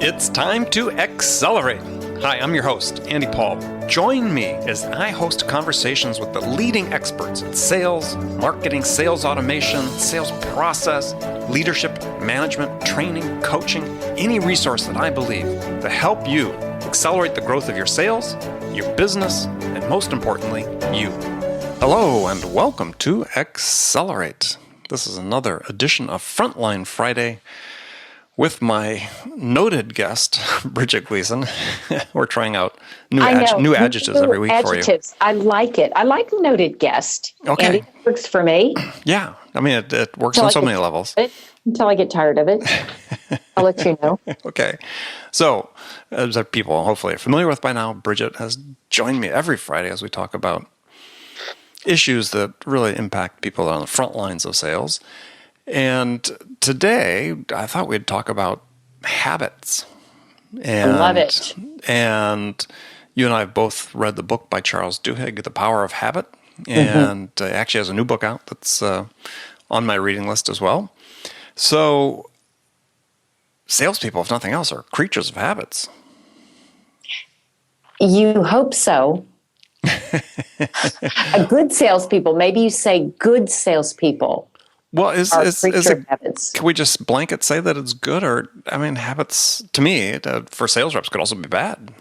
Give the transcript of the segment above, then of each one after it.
It's time to accelerate. Hi, I'm your host, Andy Paul. Join me as I host conversations with the leading experts in sales, marketing, sales automation, sales process, leadership, management, training, coaching, any resource that I believe to help you accelerate the growth of your sales, your business, and most importantly, you. Hello, and welcome to Accelerate. This is another edition of Frontline Friday with my noted guest, Bridget Gleason. We're trying out new adjectives every week for you. I like it. I like noted guest. Okay. And it works for me. Yeah. I mean, it works on so many levels. Until I get tired of it. I'll let you know. Okay. So, as people hopefully are familiar with by now, Bridget has joined me every Friday as we talk about issues that really impact people on the front lines of sales. And today, I thought we'd talk about habits. And, I love it. And you and I have both read the book by Charles Duhigg, The Power of Habit. And actually has a new book out that's on my reading list as well. So salespeople, if nothing else, are creatures of habits. You hope so. A good salespeople, maybe you say good salespeople. Well, is it, habits. Can we just blanket say that it's good? Or, I mean, habits, to me, for sales reps, could also be bad.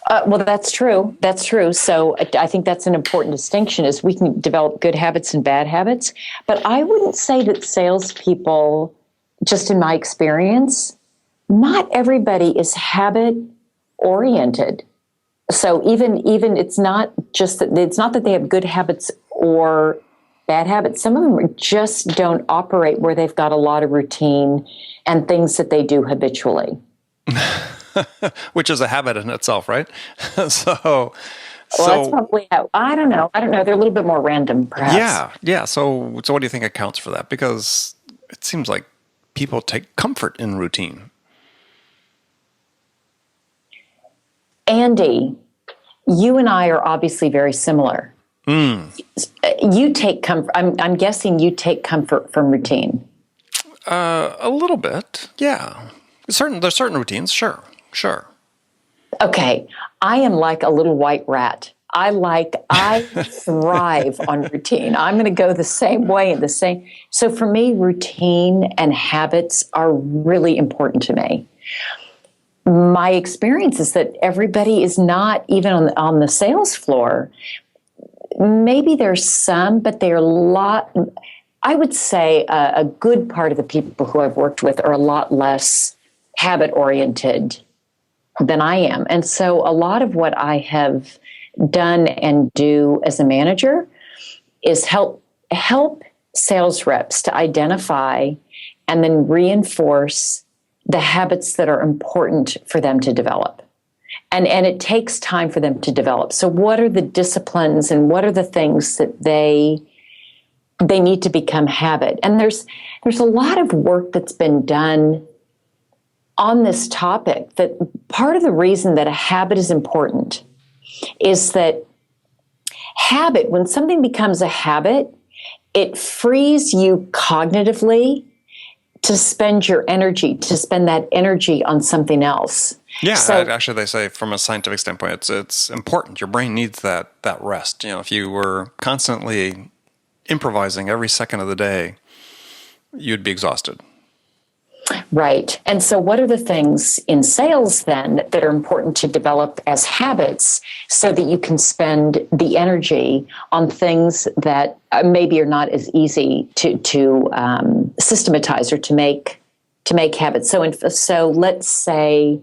Well, that's true. That's true. So I think that's an important distinction is we can develop good habits and bad habits. But I wouldn't say that salespeople, just in my experience, not everybody is habit-oriented. So even it's not that they have good habits or bad habits. Some of them just don't operate where they've got a lot of routine and things that they do habitually. Which is a habit in itself, right? So that's probably how, I don't know. They're a little bit more random, perhaps. Yeah. So what do you think accounts for that? Because it seems like people take comfort in routine. Andy, you and I are obviously very similar. You take comfort. I'm guessing you take comfort from routine. A little bit, yeah. There's certain routines, sure. Okay, I am like a little white rat. I thrive on routine. I'm going to go the same way and the same. So for me, routine and habits are really important to me. My experience is that everybody is not even on the sales floor. Maybe there's some, but they're a lot. I would say a good part of the people who I've worked with are a lot less habit-oriented than I am. And so a lot of what I have done and do as a manager is help sales reps to identify and then reinforce the habits that are important for them to develop. And it takes time for them to develop. So what are the disciplines and what are the things that they need to become habit? And there's a lot of work that's been done on this topic, that part of the reason that a habit is important is that habit, when something becomes a habit, it frees you cognitively to spend that energy on something else. Yeah, so, actually they say from a scientific standpoint, it's important. Your brain needs that rest. You know, if you were constantly improvising every second of the day, you'd be exhausted. Right. And so what are the things in sales then that are important to develop as habits so that you can spend the energy on things that maybe are not as easy to systematize or to make habits? So let's say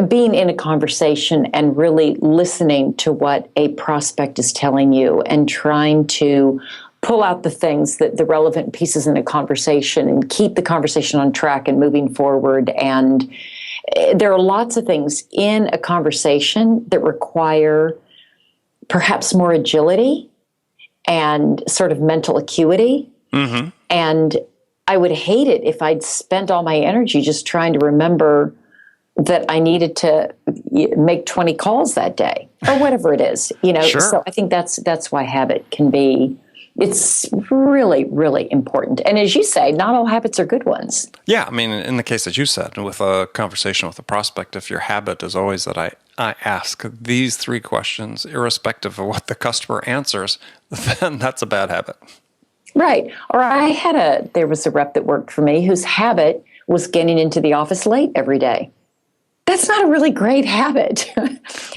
being in a conversation and really listening to what a prospect is telling you and trying to pull out the things the relevant pieces in a conversation and keep the conversation on track and moving forward. And there are lots of things in a conversation that require perhaps more agility and sort of mental acuity. Mm-hmm. And I would hate it if I'd spent all my energy just trying to remember that I needed to make 20 calls that day or whatever it is, Sure. So I think that's why habit can be It's really, really important. And as you say, not all habits are good ones. Yeah, I mean, in the case that you said, with a conversation with a prospect, if your habit is always that I ask these three questions, irrespective of what the customer answers, then that's a bad habit. Right. Or there was a rep that worked for me whose habit was getting into the office late every day. That's not a really great habit.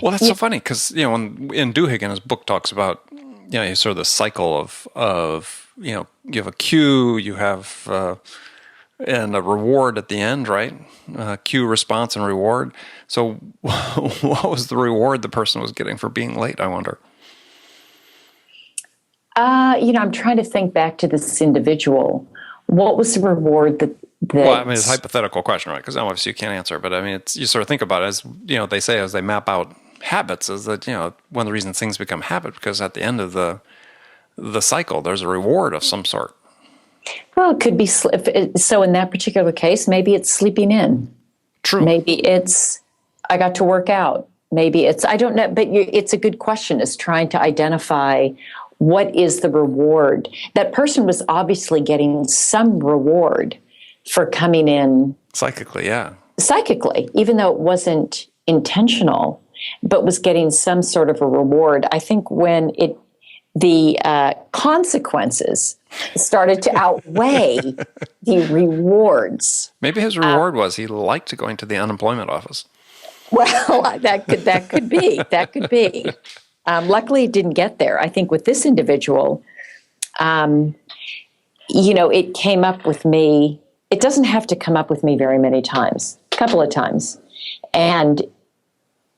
Well, that's so funny because, in Duhigg, his book talks about, sort of the cycle of you have a cue, you have, and a reward at the end, right? Cue, response, and reward. So what was the reward the person was getting for being late, I wonder? I'm trying to think back to this individual. What was the reward that well, I mean, it's a hypothetical question, right? Because obviously you can't answer. But I mean, you sort of think about it as, they say as they map out habits is that, one of the reasons things become habit because at the end of the cycle, there's a reward of some sort. Well, it could be. So in that particular case, maybe it's sleeping in. True. Maybe it's, I got to work out. Maybe it's, I don't know, but it's a good question, is trying to identify what is the reward. That person was obviously getting some reward for coming in. Psychically, yeah. Psychically, even though it wasn't intentional, but was getting some sort of a reward. I think when the consequences started to outweigh the rewards. Maybe his reward was he liked going to the unemployment office. Well, that could be. That could be. Luckily, it didn't get there. I think with this individual, it came up with me. It doesn't have to come up with me very many times, a couple of times. And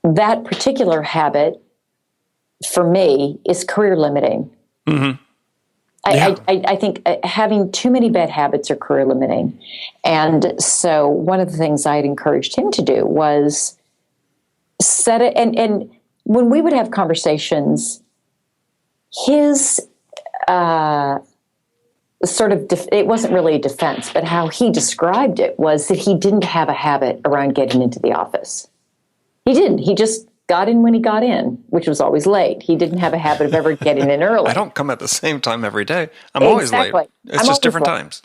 that particular habit, for me, is career limiting. Mm-hmm. Yeah. I think having too many bad habits are career limiting. And so one of the things I had encouraged him to do was set it. And when we would have conversations, his it wasn't really a defense, but how he described it was that he didn't have a habit around getting into the office. He didn't. He just got in when he got in, which was always late. He didn't have a habit of ever getting in early. I don't come at the same time every day. I'm always late. It's just different times.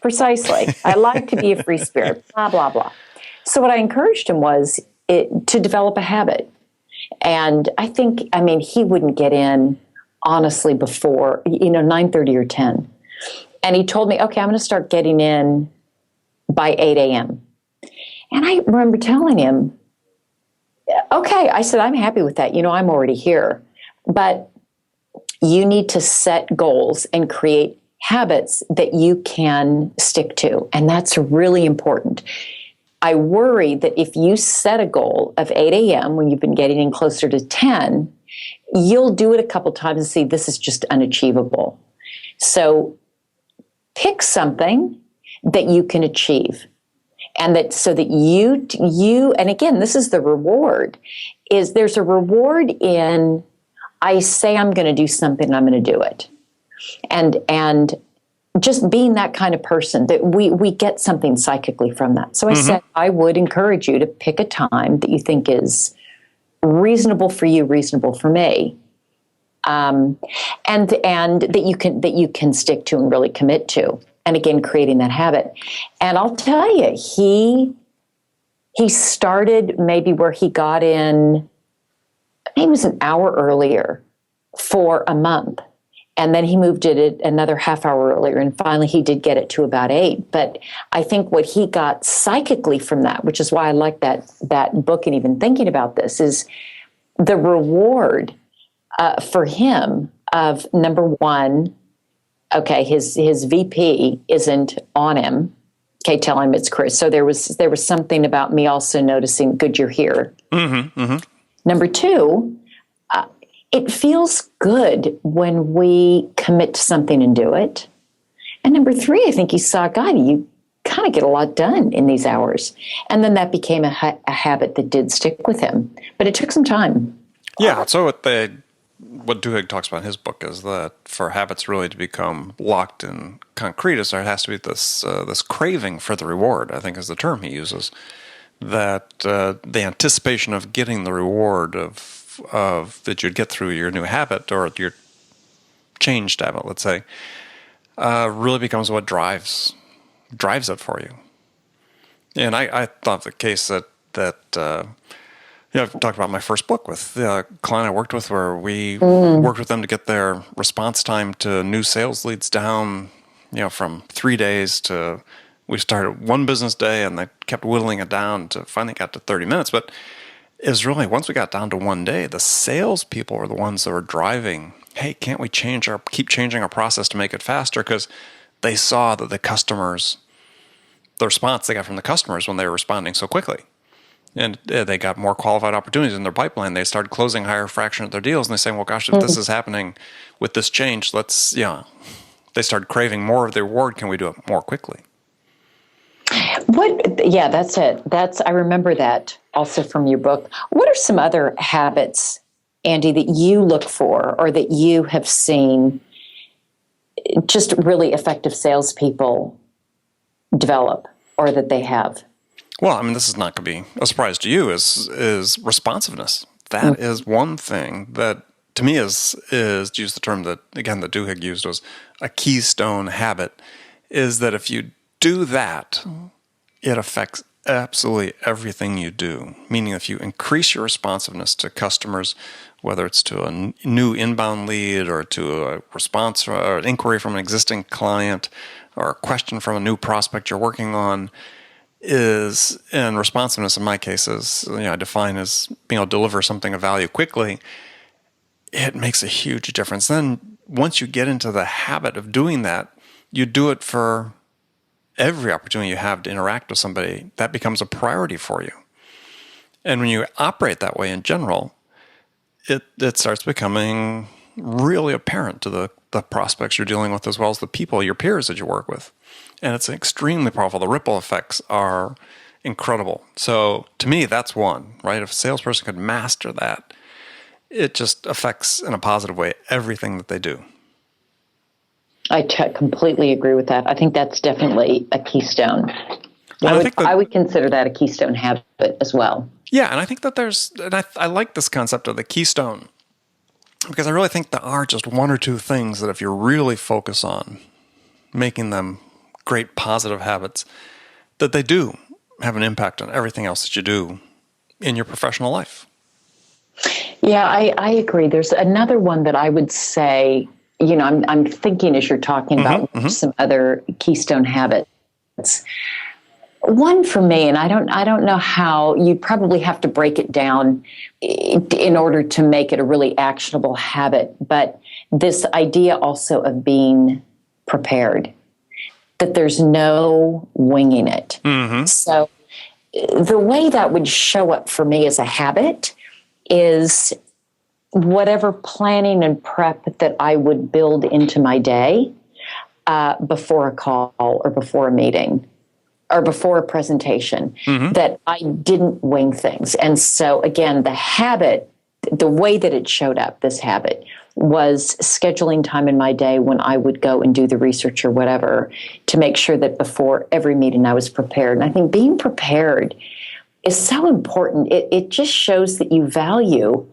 Precisely. I like to be a free spirit, blah, blah, blah. So what I encouraged him was to develop a habit. And he wouldn't get in, honestly, before, 9:30 or 10. And he told me, okay, I'm going to start getting in by 8 a.m. And I remember telling him, okay, I said, I'm happy with that. I'm already here. But you need to set goals and create habits that you can stick to. And that's really important. I worry that if you set a goal of 8 a.m. when you've been getting in closer to 10, you'll do it a couple times and see this is just unachievable. So pick something that you can achieve. And that so that you, and again, this is the reward, is there's a reward in, I say I'm going to do something and I'm going to do it. And just being that kind of person, that we get something psychically from that. So I said, I would encourage you to pick a time that you think is reasonable for you, reasonable for me. And that you can stick to and really commit to. And again, creating that habit. And I'll tell you, he started maybe where he got in, maybe it was an hour earlier for a month. And then he moved it another half hour earlier. And finally, he did get it to about 8. But I think what he got psychically from that, which is why I like that book and even thinking about this, is the reward for him of, number one, okay, his VP isn't on him. Okay, tell him it's Chris. So there was something about me also noticing, good, you're here. Mm-hmm, mm-hmm. Number two, it feels good when we commit to something and do it. And number three, I think he saw, God, you kind of get a lot done in these hours. And then that became a habit that did stick with him. But it took some time. Yeah, so what Duhigg talks about in his book is that for habits really to become locked and concrete, is there has to be this craving for the reward, I think is the term he uses, that the anticipation of getting the reward of that you'd get through your new habit or your changed habit, let's say, really becomes what drives it for you. And I thought the case that I've talked about my first book with the client I worked with, where we worked with them to get their response time to new sales leads down, from 3 days to, we started one business day and they kept whittling it down to finally got to 30 minutes. But it was really, once we got down to 1 day, the salespeople were the ones that were driving, hey, can't we keep changing our process to make it faster? Because they saw that the response they got from the customers when they were responding so quickly. And they got more qualified opportunities in their pipeline. They started closing higher fraction of their deals, and they saying, well, gosh, if this is happening with this change, they started craving more of the reward. Can we do it more quickly? Yeah, that's it. I remember that also from your book. What are some other habits, Andy, that you look for or that you have seen just really effective salespeople develop or that they have? Well, I mean, this is not going to be a surprise to you, is responsiveness. That is one thing that, to me, is to use the term that, again, that Duhigg used, was a keystone habit, is that if you do that, it affects absolutely everything you do. Meaning if you increase your responsiveness to customers, whether it's to a new inbound lead or to a response or an inquiry from an existing client or a question from a new prospect you're working on, and responsiveness in my case is, I define as being able to deliver something of value quickly, it makes a huge difference. Then once you get into the habit of doing that, you do it for every opportunity you have to interact with somebody. That becomes a priority for you. And when you operate that way in general, it starts becoming really apparent to the prospects you're dealing with, as well as the people, your peers that you work with. And it's extremely powerful. The ripple effects are incredible. So to me, that's one, right? If a salesperson could master that, it just affects in a positive way everything that they do. I completely agree with that. I think that's definitely a keystone. I would consider that a keystone habit as well. Yeah, and I think that I like this concept of the keystone, because I really think there are just one or two things that if you really focus on making them great positive habits, that they do have an impact on everything else that you do in your professional life. Yeah, I agree. There's another one that I would say, I'm thinking as you're talking about some other keystone habits. One for me, and I don't know how, you probably have to break it down in order to make it a really actionable habit, but this idea also of being prepared, that there's no winging it. So the way that would show up for me as a habit is whatever planning and prep that I would build into my day before a call or before a meeting or before a presentation, that I didn't wing things. And so again, the habit, the way that it showed up, this habit, was scheduling time in my day when I would go and do the research or whatever to make sure that before every meeting I was prepared. And I think being prepared is so important. It just shows that you value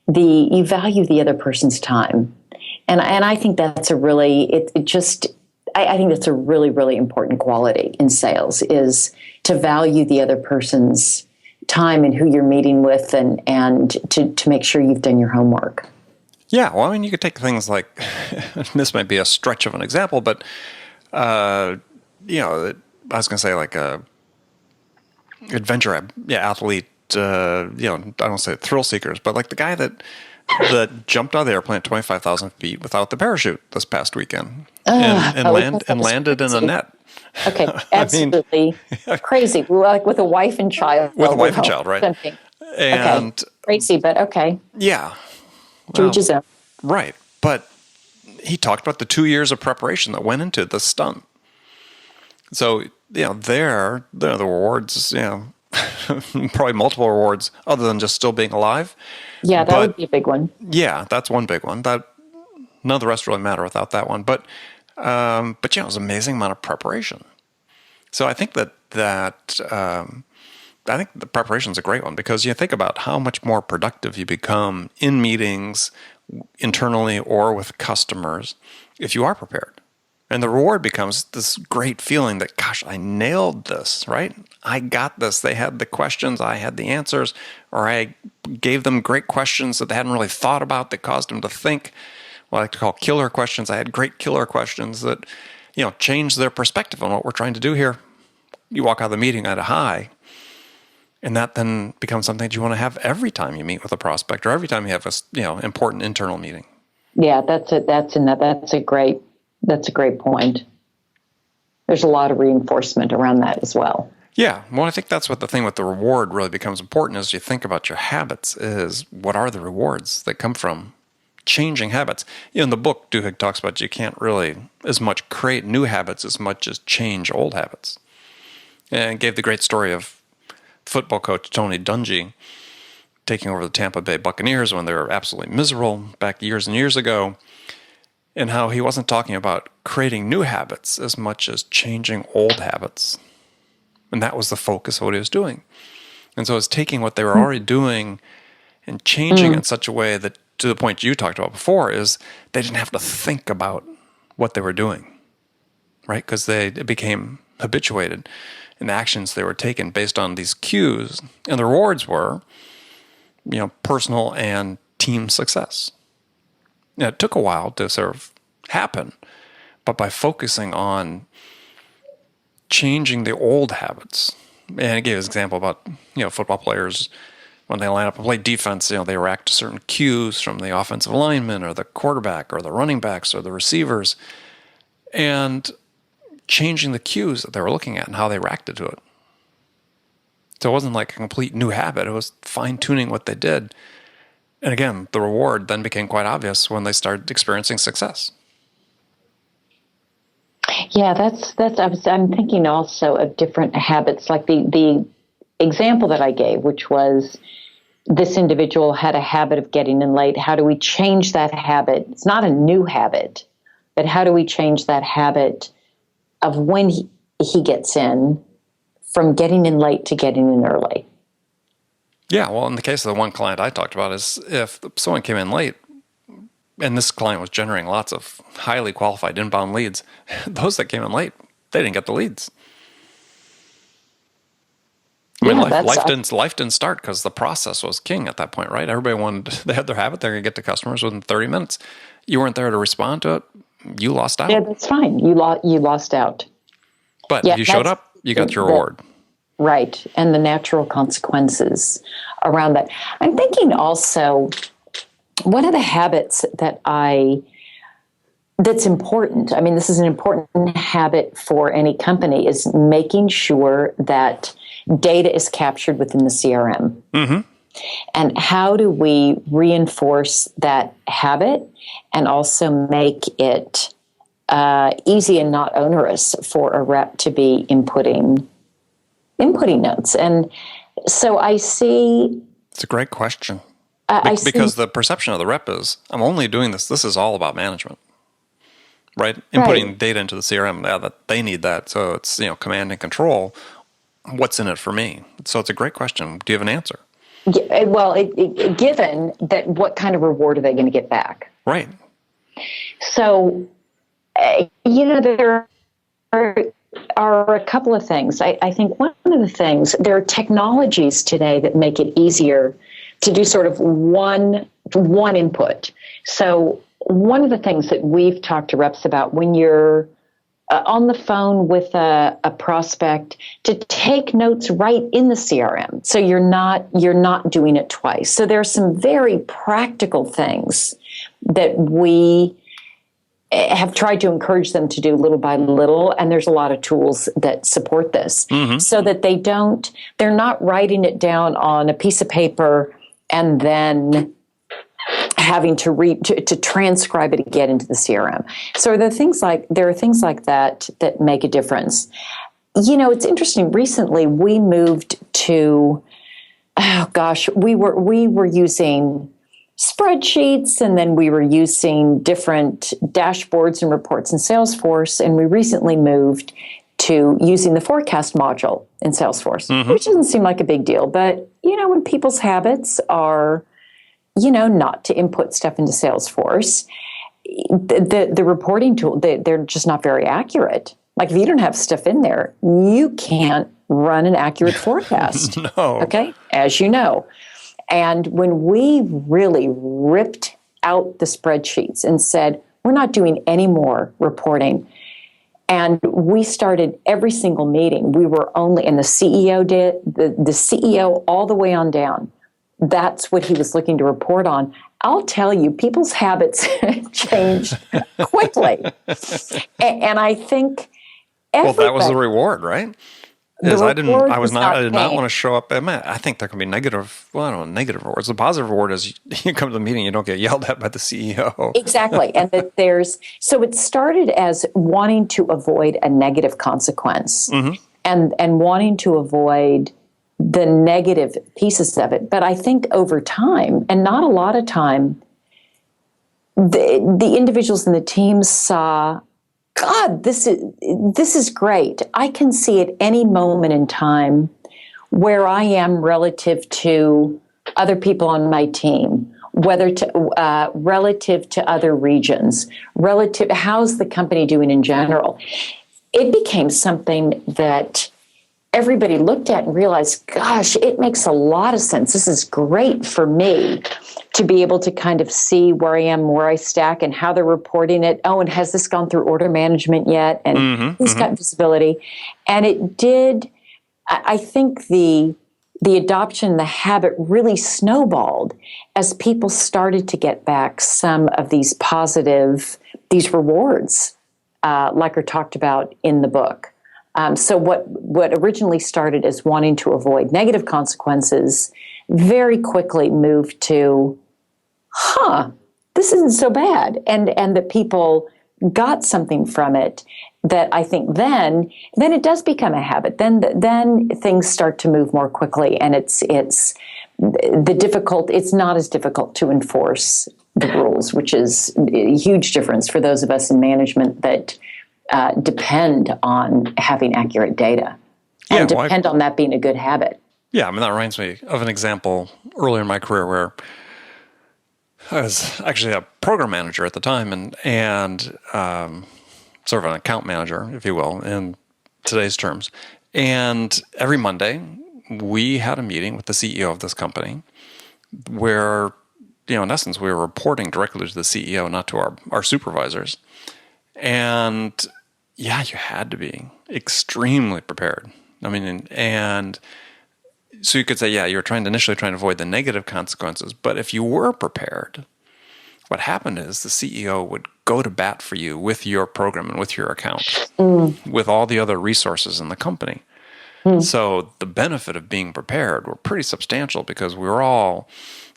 the other person's time. And I think that's a really, I think that's a really, really important quality in sales, is to value the other person's time and who you're meeting with, and to make sure you've done your homework. Yeah, well, I mean, you could take things like, this might be a stretch of an example, but, I was going to say like a adventure athlete, I don't say thrill seekers, but like the guy that jumped out of the airplane at 25,000 feet without the parachute this past weekend and landed in a net. Okay, absolutely crazy. Like with a wife and child. With a wife and child, right? Jumping. And okay. Crazy, but okay. Yeah. To each his own. Right. But he talked about the 2 years of preparation that went into the stunt. So, there the rewards, probably multiple rewards other than just still being alive. Yeah, that would be a big one. Yeah, that's one big one. That none of the rest really matter without that one. But it was an amazing amount of preparation. So I think I think the preparation is a great one, because you think about how much more productive you become in meetings internally or with customers if you are prepared. And the reward becomes this great feeling that, gosh, I nailed this, right? I got this. They had the questions, I had the answers, or I gave them great questions that they hadn't really thought about that caused them to think. What I like to call killer questions. I had great killer questions that, changed their perspective on what we're trying to do here. You walk out of the meeting at a high, and that then becomes something that you want to have every time you meet with a prospect or every time you have a, important internal meeting. Yeah, that's a great point. There's a lot of reinforcement around that as well. Yeah, well, I think that's what the thing with the reward really becomes important as you think about your habits is what are the rewards that come from changing habits. In the book, Duhigg talks about you can't really as much create new habits as much as change old habits. And gave the great story of football coach Tony Dungy taking over the Tampa Bay Buccaneers when they were absolutely miserable back years and years ago, and how he wasn't talking about creating new habits as much as changing old habits. And that was the focus of what he was doing. And so it's taking what they were already doing and changing in such a way that, to the point you talked about before, is they didn't have to think about what they were doing, right? Because it became habituated in the actions they were taking based on these cues. And the rewards were, personal and team success. Now, it took a while to sort of happen, but by focusing on changing the old habits, and it gave an example about, football players, when they line up and play defense, they react to certain cues from the offensive lineman or the quarterback or the running backs or the receivers, and changing the cues that they were looking at and how they reacted to it. So it wasn't like a complete new habit. It was fine-tuning what they did. And again, the reward then became quite obvious when they started experiencing success. Yeah, I'm thinking also of different habits, like the example that I gave, which was this individual had a habit of getting in late. How do we change that habit? It's not a new habit, but how do we change that habit of when he gets in, from getting in late to getting in early? Yeah, well, in the case of the one client I talked about, is if someone came in late, and this client was generating lots of highly qualified inbound leads, those that came in late, they didn't get the leads. Life didn't start because the process was king at that point, right? Everybody they had their habit, they're going to get to customers within 30 minutes. You weren't there to respond to it, you lost out. Yeah, that's fine. You lost out. But if you showed up, you got your reward. Right, and the natural consequences around that. I'm thinking also, one of the habits that's important, this is an important habit for any company, is making sure that data is captured within the CRM. Mm-hmm. And how do we reinforce that habit and also make it easy and not onerous for a rep to be inputting notes? And so I see... It's a great question. Because the perception of the rep is, I'm only doing this. This is all about management, right? Inputting data into the CRM, that they need that. So it's, command and control. What's in it for me? So it's a great question. Do you have an answer? Well, given that, what kind of reward are they going to get back? Right. So, there are a couple of things. I think one of the things, there are technologies today that make it easier to do sort of one input. So one of the things that we've talked to reps about when you're on the phone with a prospect, to take notes right in the CRM. So you're not doing it twice. So there are some very practical things that we have tried to encourage them to do little by little, and there's a lot of tools that support this, so that they're not writing it down on a piece of paper and then having to transcribe it and get into the CRM. So there are things like that that make a difference. It's interesting. Recently, we moved to, we were using spreadsheets, and then we were using different dashboards and reports in Salesforce, and we recently moved to using the forecast module in Salesforce, which doesn't seem like a big deal. But, when people's habits are not to input stuff into Salesforce. The reporting tool, they're just not very accurate. Like if you don't have stuff in there, you can't run an accurate forecast. No. Okay, as you know. And when we really ripped out the spreadsheets and said, we're not doing any more reporting, and we started every single meeting, we were only, and the CEO did, the CEO all the way on down, that's what he was looking to report on. I'll tell you, people's habits changed quickly. And I think well, that was the reward, right? I did not want to show up. I think there can be negative rewards. The positive reward is you come to the meeting, you don't get yelled at by the CEO. Exactly. And that so it started as wanting to avoid a negative consequence and wanting to avoid the negative pieces of it. But I think over time, and not a lot of time, the individuals in the team saw, God, this is great. I can see at any moment in time where I am relative to other people on my team, whether to relative to other regions, how's the company doing in general. It became something that everybody looked at and realized, gosh, it makes a lot of sense. This is great for me to be able to kind of see where I am, where I stack, and how they're reporting it. Oh, and has this gone through order management yet? And who's got visibility? And it did, I think the adoption, the habit really snowballed as people started to get back some of these these rewards, like are talked about in the book. So what originally started as wanting to avoid negative consequences very quickly moved to, this isn't so bad. And that people got something from it that I think then it does become a habit. Then things start to move more quickly, and it's not as difficult to enforce the rules, which is a huge difference for those of us in management that depend on having accurate data and depend on that being a good habit. Yeah, I mean, that reminds me of an example earlier in my career where I was actually a program manager at the time and sort of an account manager, if you will, in today's terms. And every Monday, we had a meeting with the CEO of this company where, in essence, we were reporting directly to the CEO, not to our supervisors. And yeah, you had to be extremely prepared. I mean, and so you could say, yeah, you were initially trying to avoid the negative consequences. But if you were prepared, what happened is the CEO would go to bat for you with your program and with your account, with all the other resources in the company. So the benefit of being prepared were pretty substantial because we were all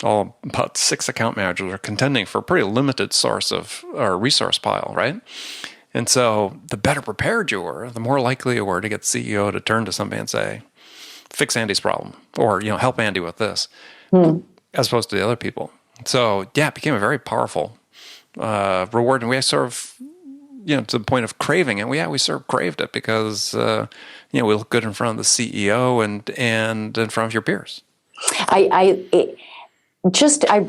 about 6 account managers are contending for a pretty limited source of our resource pile, right? And so the better prepared you were, the more likely you were to get the CEO to turn to somebody and say, fix Andy's problem, or help Andy with this, as opposed to the other people. So yeah, it became a very powerful reward, and we sort of, to the point of craving it. We sort of craved it because we look good in front of the CEO and in front of your peers. I've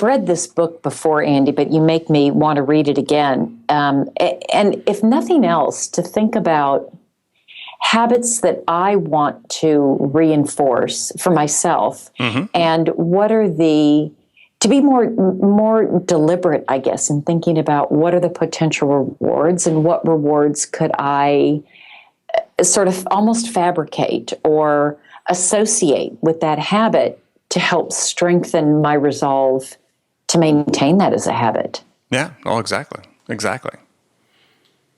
read this book before, Andy, but you make me want to read it again. And if nothing else, to think about habits that I want to reinforce for myself, and what are to be more deliberate, I guess, in thinking about what are the potential rewards and what rewards could I sort of almost fabricate or associate with that habit to help strengthen my resolve to maintain that as a habit. Yeah, exactly.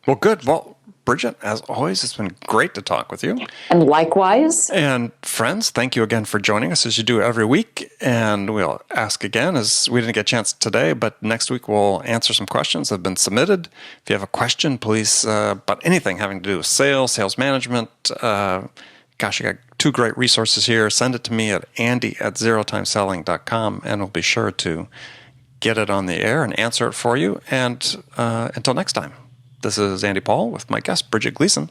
Well, good. Well, Bridget, as always, it's been great to talk with you. And likewise. And friends, thank you again for joining us as you do every week. And we'll ask again, as we didn't get a chance today, but next week we'll answer some questions that have been submitted. If you have a question, please, about anything having to do with sales management, gosh, I got 2 great resources here. Send it to me at andy@zerotimeselling.com, and we'll be sure to get it on the air and answer it for you. And until next time, this is Andy Paul with my guest, Bridget Gleason.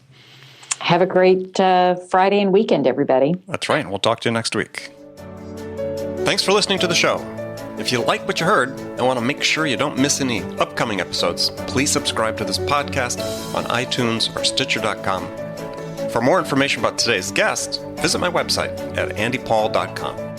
Have a great Friday and weekend, everybody. That's right. We'll talk to you next week. Thanks for listening to the show. If you like what you heard and want to make sure you don't miss any upcoming episodes, please subscribe to this podcast on iTunes or Stitcher.com. For more information about today's guest, visit my website at andypaul.com.